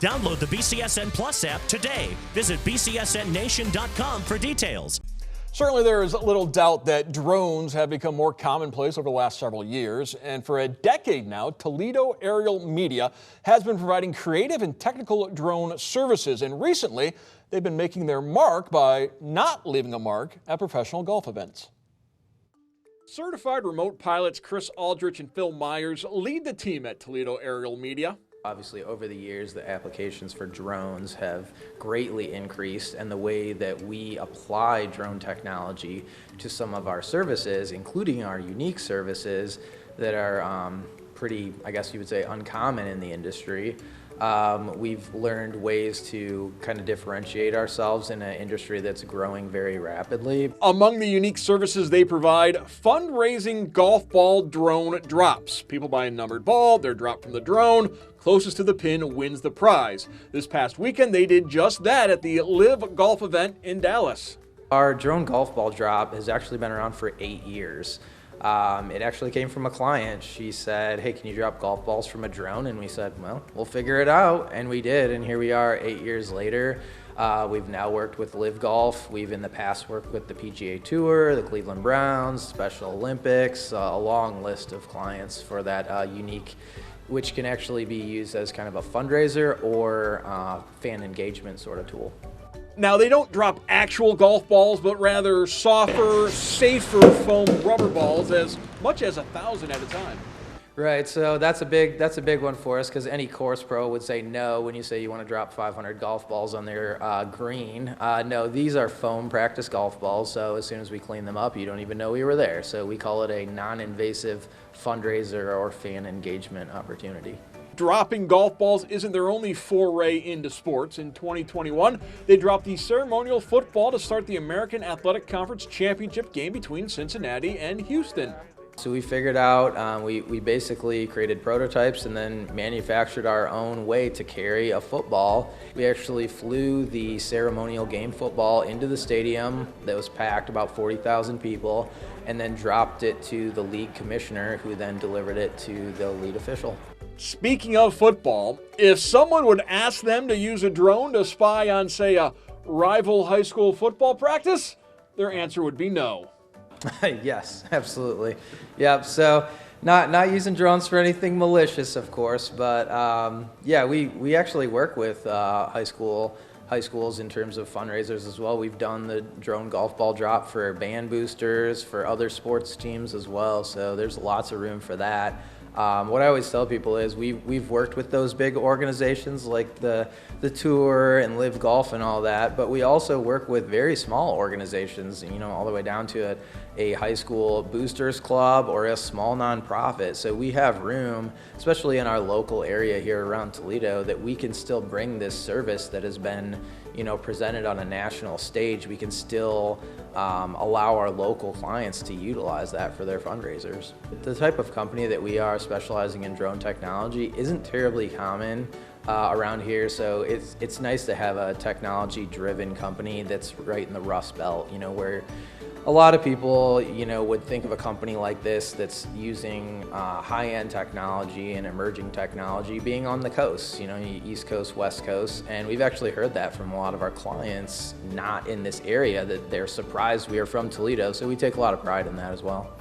Download the BCSN Plus app today. Visit bcsnnation.com for details. Certainly there is little doubt that drones have become more commonplace over the last several years, and for a decade now, Toledo Aerial Media has been providing creative and technical drone services, and recently they've been making their mark by not leaving a mark at professional golf events. Certified remote pilots Chris Aldrich and Phil Myers lead the team at Toledo Aerial Media. Obviously, over the years, the applications for drones have greatly increased, and the way that we apply drone technology to some of our services, including our unique services that are pretty, I guess you would say, uncommon in the industry. We've learned ways to kind of differentiate ourselves in an industry that's growing very rapidly. Among the unique services they provide, fundraising golf ball drone drops. People buy a numbered ball, they're dropped from the drone, closest to the pin wins the prize. This past weekend they did just that at the LIV golf event in Dallas. Our drone golf ball drop has actually been around for 8 years. It actually came from a client. She said, hey, can you drop golf balls from a drone? And we said, well, we'll figure it out. And we did. And here we are 8 years later. We've now worked with LIV Golf. We've in the past worked with the PGA Tour, the Cleveland Browns, Special Olympics, a long list of clients for that unique, which can actually be used as kind of a fundraiser or fan engagement sort of tool. Now, they don't drop actual golf balls, but rather softer, safer foam rubber balls, as much as 1,000 at a time. Right, so that's a big one for us, because any course pro would say no when you say you want to drop 500 golf balls on their green. No, these are foam practice golf balls, so as soon as we clean them up, you don't even know we were there. So we call it a non-invasive fundraiser or fan engagement opportunity. Dropping golf balls isn't their only foray into sports. In 2021, they dropped the ceremonial football to start the American Athletic Conference Championship game between Cincinnati and Houston. So we figured out, we basically created prototypes and then manufactured our own way to carry a football. We actually flew the ceremonial game football into the stadium that was packed, about 40,000 people, and then dropped it to the league commissioner, who then delivered it to the lead official. Speaking of football, if someone would ask them to use a drone to spy on, say, a rival high school football practice, their answer would be no. Yes, absolutely. Yep, so not using drones for anything malicious, of course, but yeah, we actually work with high schools in terms of fundraisers as well. We've done the drone golf ball drop for band boosters, for other sports teams as well, so there's lots of room for that. What I always tell people is we've worked with those big organizations like the Tour and LIV Golf and all that, but we also work with very small organizations, you know, all the way down to a high school boosters club or a small nonprofit. So we have room, especially in our local area here around Toledo, that we can still bring this service that has been, you know, presented on a national stage. We can still allow our local clients to utilize that for their fundraisers. The type of company that we are, specializing in drone technology, isn't terribly common around here, so it's nice to have a technology-driven company that's right in the Rust Belt, you know, where a lot of people, you know, would think of a company like this that's using high-end technology and emerging technology being on the coast, you know, East Coast, West Coast, and we've actually heard that from a lot of our clients not in this area, that they're surprised we are from Toledo, so we take a lot of pride in that as well.